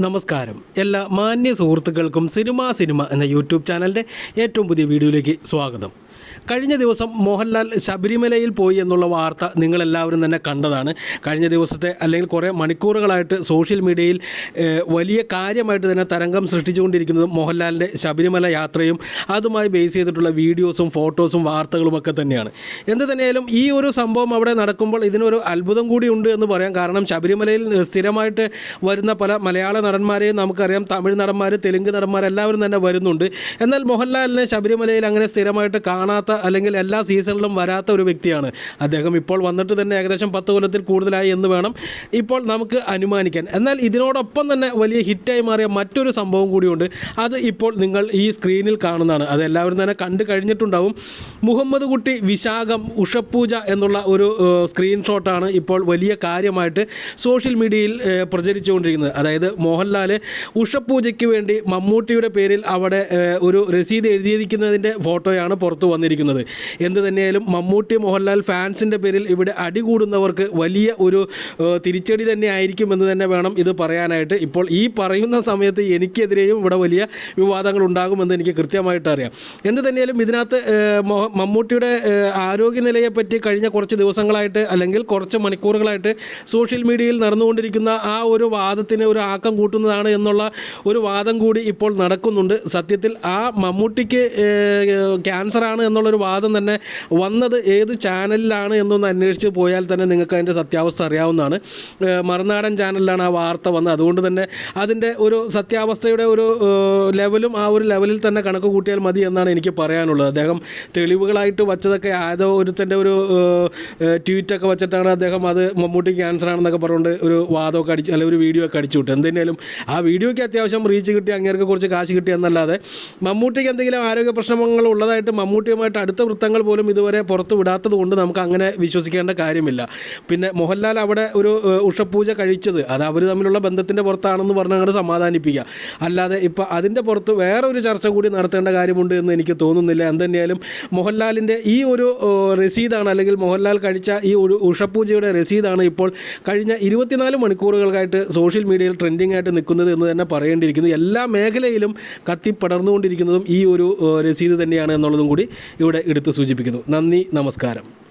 നമസ്കാരം. എല്ലാ മാന്യ സുഹൃത്തുക്കൾക്കും സിനിമ എന്ന യൂട്യൂബ് ചാനലിൻ്റെ ഏറ്റവും പുതിയ വീഡിയോയിലേക്ക് സ്വാഗതം. കഴിഞ്ഞ ദിവസം മോഹൻലാൽ ശബരിമലയിൽ പോയി എന്നുള്ള വാർത്ത നിങ്ങളെല്ലാവരും തന്നെ കണ്ടതാണ്. കഴിഞ്ഞ ദിവസത്തെ അല്ലെങ്കിൽ കുറേ മണിക്കൂറുകളായിട്ട് സോഷ്യൽ മീഡിയയിൽ വലിയ കാര്യമായിട്ട് തന്നെ തരംഗം സൃഷ്ടിച്ചുകൊണ്ടിരിക്കുന്നത് മോഹൻലാലിൻ്റെ ശബരിമല യാത്രയും അതുമായി ബേസ് ചെയ്തിട്ടുള്ള വീഡിയോസും ഫോട്ടോസും വാർത്തകളുമൊക്കെ തന്നെയാണ്. എന്ത് തന്നെയായാലും ഈ ഒരു സംഭവം അവിടെ നടക്കുമ്പോൾ ഇതിനൊരു അത്ഭുതം കൂടി ഉണ്ട് എന്ന് പറയാം. കാരണം ശബരിമലയിൽ സ്ഥിരമായിട്ട് വരുന്ന പല മലയാള നടന്മാരെയും നമുക്കറിയാം, തമിഴ് നടന്മാർ, തെലുങ്ക് നടന്മാർ എല്ലാവരും തന്നെ വരുന്നുണ്ട്. എന്നാൽ മോഹൻലാലിനെ ശബരിമലയിൽ അങ്ങനെ സ്ഥിരമായിട്ട് കാണാത്ത അല്ലെങ്കിൽ എല്ലാ സീസണിലും വരാത്ത ഒരു വ്യക്തിയാണ് അദ്ദേഹം. ഇപ്പോൾ വന്നിട്ട് തന്നെ ഏകദേശം 10 കൊല്ലത്തിൽ കൂടുതലായി എന്ന് വേണം ഇപ്പോൾ നമുക്ക് അനുമാനിക്കാൻ. എന്നാൽ ഇതിനോടൊപ്പം തന്നെ വലിയ ഹിറ്റായി മാറിയ മറ്റൊരു സംഭവം കൂടിയുണ്ട്. അത് ഇപ്പോൾ നിങ്ങൾ ഈ സ്ക്രീനിൽ കാണുന്നതാണ്. അത് എല്ലാവരും തന്നെ കണ്ടു കഴിഞ്ഞിട്ടുണ്ടാവും. മുഹമ്മദ് കുട്ടി വിശാഖം ഉഷപൂജ എന്നുള്ള ഒരു സ്ക്രീൻഷോട്ടാണ് ഇപ്പോൾ വലിയ കാര്യമായിട്ട് സോഷ്യൽ മീഡിയയിൽ പ്രചരിച്ചുകൊണ്ടിരിക്കുന്നത്. അതായത് മോഹൻലാൽ ഉഷപൂജയ്ക്ക് വേണ്ടി മമ്മൂട്ടിയുടെ പേരിൽ അവിടെ ഒരു രസീത് എഴുതിയിരിക്കുന്നതിൻ്റെ ഫോട്ടോയാണ് പുറത്തു വന്നിരിക്കുന്നത്. എന്ത് തന്നെയായാലും മമ്മൂട്ടി മോഹൻലാൽ ഫാൻസിൻ്റെ പേരിൽ ഇവിടെ അടികൂടുന്നവർക്ക് വലിയ ഒരു തിരിച്ചടി തന്നെ ആയിരിക്കും എന്ന് തന്നെ വേണം ഇത് പറയാനായിട്ട്. ഇപ്പോൾ ഈ പറയുന്ന സമയത്ത് എനിക്കെതിരെയും ഇവിടെ വലിയ വിവാദങ്ങൾ ഉണ്ടാകുമെന്ന് എനിക്ക് കൃത്യമായിട്ട് അറിയാം. എന്ത് തന്നെയായാലും ഇതിനകത്ത് മമ്മൂട്ടിയുടെ ആരോഗ്യനിലയെപ്പറ്റി കഴിഞ്ഞ കുറച്ച് ദിവസങ്ങളായിട്ട് അല്ലെങ്കിൽ കുറച്ച് മണിക്കൂറുകളായിട്ട് സോഷ്യൽ മീഡിയയിൽ നടന്നുകൊണ്ടിരിക്കുന്ന ആ ഒരു വാദത്തിന് ഒരു ആക്കം കൂട്ടുന്നതാണ് എന്നുള്ള ഒരു വാദം കൂടി ഇപ്പോൾ നടക്കുന്നുണ്ട്. സത്യത്തിൽ ആ മമ്മൂട്ടിക്ക് ക്യാൻസറാണ് എന്നുള്ളൊരു വാദം തന്നെ വന്നത് ഏത് ചാനലിലാണ് എന്നൊന്ന് അന്വേഷിച്ച് പോയാൽ തന്നെ നിങ്ങൾക്ക് അതിൻ്റെ സത്യാവസ്ഥ അറിയാവുന്നതാണ്. മറുനാടൻ ചാനലിലാണ് ആ വാർത്ത വന്നത്. അതുകൊണ്ട് തന്നെ അതിൻ്റെ ഒരു സത്യാവസ്ഥയുടെ ഒരു ലെവലും ആ ഒരു ലെവലിൽ തന്നെ കണക്ക് കൂട്ടിയാൽ മതി എന്നാണ് എനിക്ക് പറയാനുള്ളത്. അദ്ദേഹം തെളിവുകളായിട്ട് വച്ചതൊക്കെ ഏതോ ഒരുത്തൻ്റെ ഒരു ട്വീറ്റൊക്കെ വെച്ചിട്ടാണ് അദ്ദേഹം അത് മമ്മൂട്ടി ക്യാൻസറാണെന്നൊക്കെ പറഞ്ഞുകൊണ്ട് ഒരു വാദമൊക്കെ അടിച്ചു, അല്ലെങ്കിൽ ഒരു വീഡിയോ ഒക്കെ അടിച്ചു വിട്ടു. എന്തെങ്കിലും ആ വീഡിയോയ്ക്ക് അത്യാവശ്യം റീച്ച് കിട്ടി, അങ്ങേർക്ക് കുറച്ച് കാശ് കിട്ടി എന്നല്ലാതെ മമ്മൂട്ടിക്ക് എന്തെങ്കിലും ആരോഗ്യ പ്രശ്നങ്ങൾ ഉള്ളതായിട്ട് മമ്മൂട്ടിയുമായിട്ട് അടുത്ത വൃത്തങ്ങൾ പോലും ഇതുവരെ പുറത്ത് വിടാത്തത് കൊണ്ട് നമുക്ക് അങ്ങനെ വിശ്വസിക്കേണ്ട കാര്യമില്ല. പിന്നെ മോഹൻലാൽ അവിടെ ഒരു ഉഷപൂജ കഴിച്ചത് അത് അവർ തമ്മിലുള്ള ബന്ധത്തിൻ്റെ പുറത്താണെന്ന് പറഞ്ഞ് അങ്ങോട്ട് സമാധാനിപ്പിക്കുക, അല്ലാതെ ഇപ്പോൾ അതിൻ്റെ പുറത്ത് വേറെ ഒരു ചർച്ച കൂടി നടത്തേണ്ട കാര്യമുണ്ട് എന്ന് എനിക്ക് തോന്നുന്നില്ല. എന്തുതന്നെയാലും മോഹൻലാലിൻ്റെ ഈ ഒരു രസീതാണ്, അല്ലെങ്കിൽ മോഹൻലാൽ കഴിച്ച ഈ ഒരു ഉഷപൂജയുടെ രസീതാണ് ഇപ്പോൾ കഴിഞ്ഞ 24 മണിക്കൂറുകൾക്കായിട്ട് സോഷ്യൽ മീഡിയയിൽ ട്രെൻഡിങ് ആയിട്ട് നിൽക്കുന്നത് എന്ന് തന്നെ പറയേണ്ടിയിരിക്കുന്നു. എല്ലാ മേഖലയിലും കത്തിപ്പടർന്നുകൊണ്ടിരിക്കുന്നതും ഈ ഒരു രസീത് തന്നെയാണ് എന്നുള്ളതും കൂടി ഇവിടെ എടുത്ത് സൂചിപ്പിക്കുന്നു. നന്ദി, നമസ്കാരം.